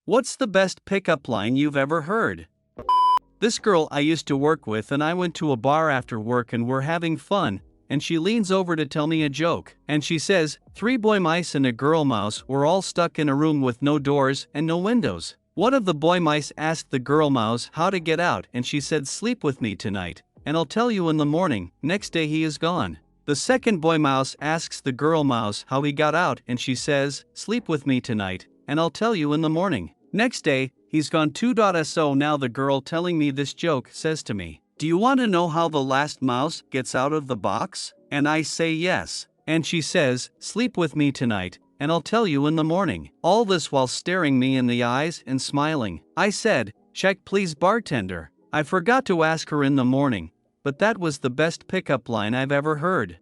What's the best pickup line you've ever heard? This girl I used to work with and I went to a bar after work and we're having fun, and she leans over to tell me a joke, and she says, 3 boy mice and a girl mouse were all stuck in a room with no doors and no windows. One of the boy mice asked the girl mouse how to get out and she said, sleep with me tonight, and I'll tell you in the morning. Next day he is gone. The second boy mouse asks the girl mouse how he got out and she says, sleep with me tonight, and I'll tell you in the morning. Next day, he's gone too. So now the girl telling me this joke says to me, do you want to know how the last mouse gets out of the box? And I say yes. And she says, sleep with me tonight, and I'll tell you in the morning. All this while staring me in the eyes and smiling. I said, check please bartender. I forgot to ask her in the morning, but that was the best pickup line I've ever heard.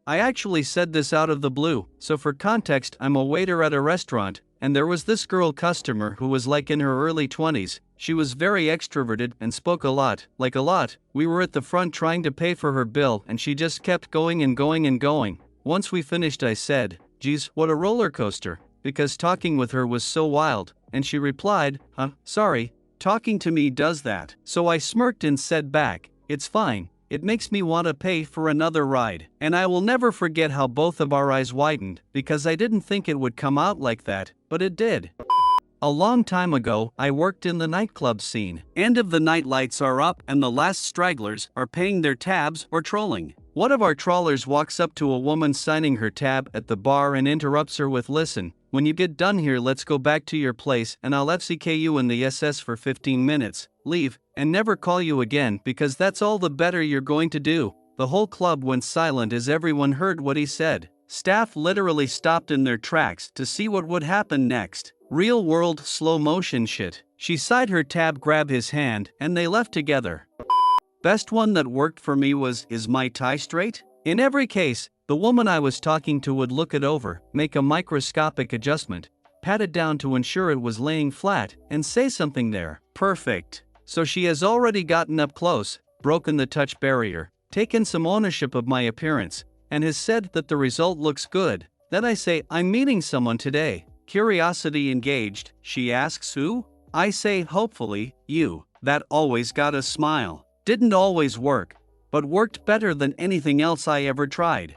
I actually said this out of the blue, so for context, I'm a waiter at a restaurant, and there was this girl customer who was like in her early 20s. She was very extroverted and spoke a lot, like a lot. We were at the front trying to pay for her bill and she just kept going and going and going. Once we finished I said, geez, what a roller coaster, because talking with her was so wild, and she replied, sorry, talking to me does that. So I smirked and said back, it's fine. It makes me want to pay for another ride. And I will never forget how both of our eyes widened, because I didn't think it would come out like that, but it did. A long time ago, I worked in the nightclub scene. End of the night lights are up and the last stragglers are paying their tabs or trolling. One of our trawlers walks up to a woman signing her tab at the bar and interrupts her with, listen, when you get done here let's go back to your place and I'll FCK you in the SS for 15 minutes, leave, and never call you again because that's all the better you're going to do. The whole club went silent as everyone heard what he said. Staff literally stopped in their tracks to see what would happen next. Real world slow motion shit. She signed her tab, grabbed his hand, and they left together. Best one that worked for me was, is my tie straight? In every case, the woman I was talking to would look it over, make a microscopic adjustment, pat it down to ensure it was laying flat, and say something there. Perfect. So she has already gotten up close, broken the touch barrier, taken some ownership of my appearance, and has said that the result looks good. Then I say, I'm meeting someone today. Curiosity engaged, she asks who? I say, hopefully, you. That always got a smile. Didn't always work, but worked better than anything else I ever tried.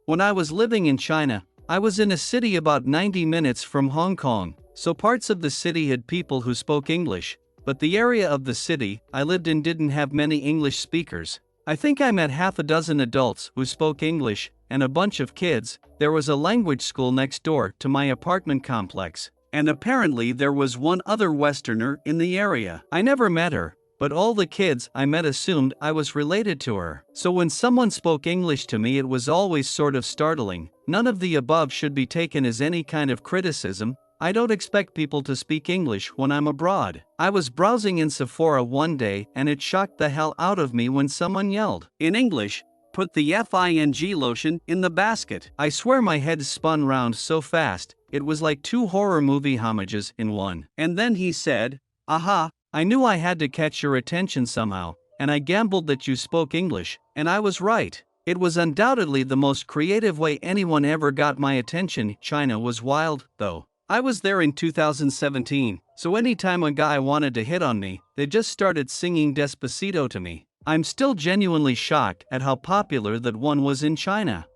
When I was living in China, I was in a city about 90 minutes from Hong Kong, so parts of the city had people who spoke English, but the area of the city I lived in didn't have many English speakers. I think I met half a dozen adults who spoke English, and a bunch of kids. There was a language school next door to my apartment complex, and apparently there was one other Westerner in the area. I never met her, but all the kids I met assumed I was related to her. So when someone spoke English to me it was always sort of startling. None of the above should be taken as any kind of criticism. I don't expect people to speak English when I'm abroad. I was browsing in Sephora one day and it shocked the hell out of me when someone yelled, in English, put the FING lotion in the basket. I swear my head spun round so fast, it was like 2 horror movie homages in one. And then he said, aha, I knew I had to catch your attention somehow, and I gambled that you spoke English, and I was right. It was undoubtedly the most creative way anyone ever got my attention. China was wild, though. I was there in 2017, so anytime a guy wanted to hit on me, they just started singing Despacito to me. I'm still genuinely shocked at how popular that one was in China.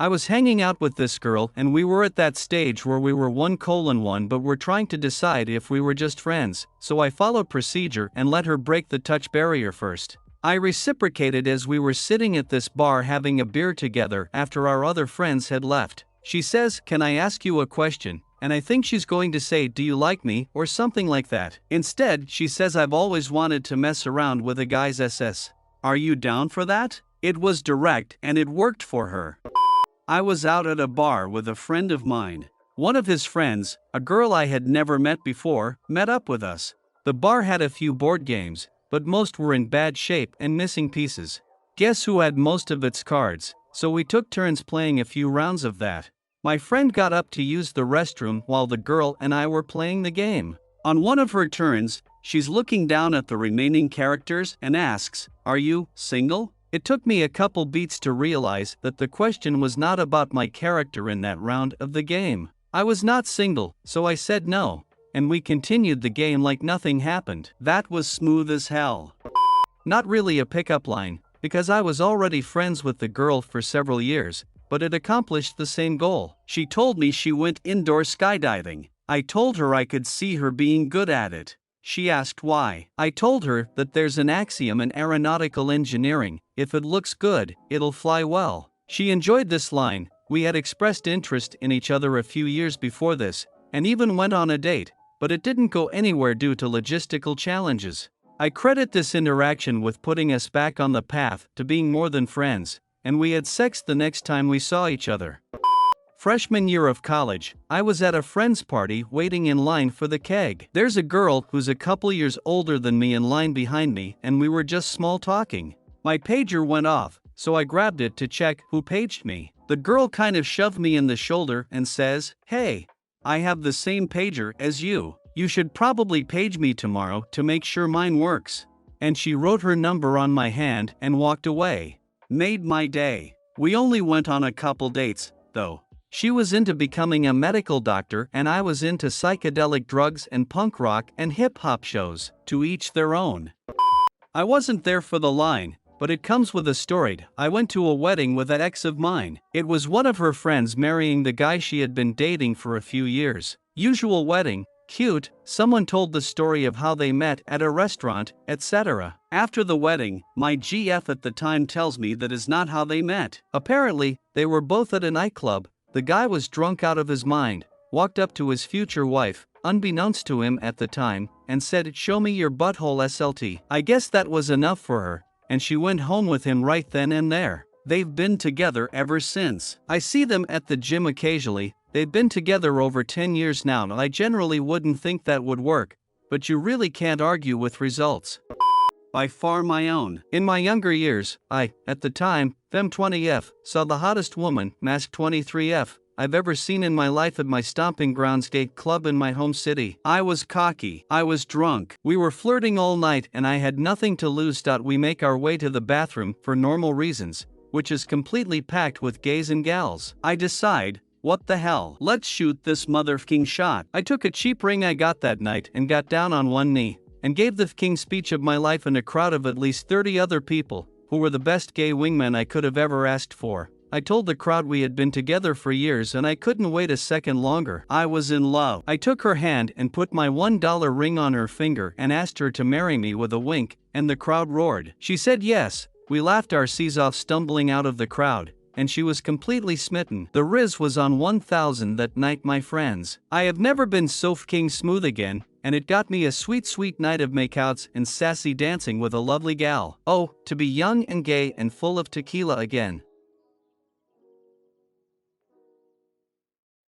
I was hanging out with this girl and we were at that stage where we were 1:1 but were trying to decide if we were just friends, so I followed procedure and let her break the touch barrier first. I reciprocated as we were sitting at this bar having a beer together after our other friends had left. She says, can I ask you a question? And I think she's going to say, do you like me, or something like that. Instead, she says, I've always wanted to mess around with a guy's SS. Are you down for that? It was direct and it worked for her. I was out at a bar with a friend of mine. One of his friends, a girl I had never met before, met up with us. The bar had a few board games, but most were in bad shape and missing pieces. Guess who had most of its cards? So we took turns playing a few rounds of that. My friend got up to use the restroom while the girl and I were playing the game. On one of her turns, she's looking down at the remaining characters and asks, are you single? It took me a couple beats to realize that the question was not about my character in that round of the game. I was not single, so I said no. and we continued the game like nothing happened. That was smooth as hell. Not really a pickup line, because I was already friends with the girl for several years, but it accomplished the same goal. She told me she went indoor skydiving. I told her I could see her being good at it. She asked why. I told her that there's an axiom in aeronautical engineering: if it looks good, it'll fly well. She enjoyed this line. We had expressed interest in each other a few years before this, and even went on a date, but it didn't go anywhere due to logistical challenges. I credit this interaction with putting us back on the path to being more than friends, and we had sex the next time we saw each other. Freshman year of college, I was at a friend's party waiting in line for the keg. There's a girl who's a couple years older than me in line behind me, and we were just small talking. My pager went off, so I grabbed it to check who paged me. The girl kind of shoved me in the shoulder and says, "Hey, I have the same pager as you. You should probably page me tomorrow to make sure mine works." And she wrote her number on my hand and walked away. Made my day. We only went on a couple dates, though. She was into becoming a medical doctor and I was into psychedelic drugs and punk rock and hip-hop shows. To each their own. I wasn't there for the line, but it comes with a story. I went to a wedding with an ex of mine. It was one of her friends marrying the guy she had been dating for a few years. Usual wedding, cute, someone told the story of how they met at a restaurant, etc. After the wedding, my GF at the time tells me that is not how they met. Apparently, they were both at a nightclub. The guy was drunk out of his mind, walked up to his future wife, unbeknownst to him at the time, and said, "Show me your butthole SLT." I guess that was enough for her, and she went home with him right then and there. They've been together ever since. I see them at the gym occasionally. They've been together over 10 years now, and I generally wouldn't think that would work, but you really can't argue with results. By far my own. In my younger years, I, at the time, Fem 20F, saw the hottest woman, Mask 23F, I've ever seen in my life at my stomping grounds gay club in my home city. I was cocky. I was drunk. We were flirting all night and I had nothing to lose. We make our way to the bathroom for normal reasons, which is completely packed with gays and gals. I decide, what the hell? Let's shoot this motherfucking shot. I took a cheap ring I got that night and got down on one knee and gave the king speech of my life in a crowd of at least 30 other people, who were the best gay wingmen I could have ever asked for. I told the crowd we had been together for years and I couldn't wait a second longer. I was in love. I took her hand and put my $1 ring on her finger and asked her to marry me with a wink, and the crowd roared. She said yes. We laughed our C's off stumbling out of the crowd, and she was completely smitten. The Riz was on 1000 that night, my friends. I have never been so f***ing smooth again, and it got me a sweet sweet night of makeouts and sassy dancing with a lovely gal. Oh, to be young and gay and full of tequila again.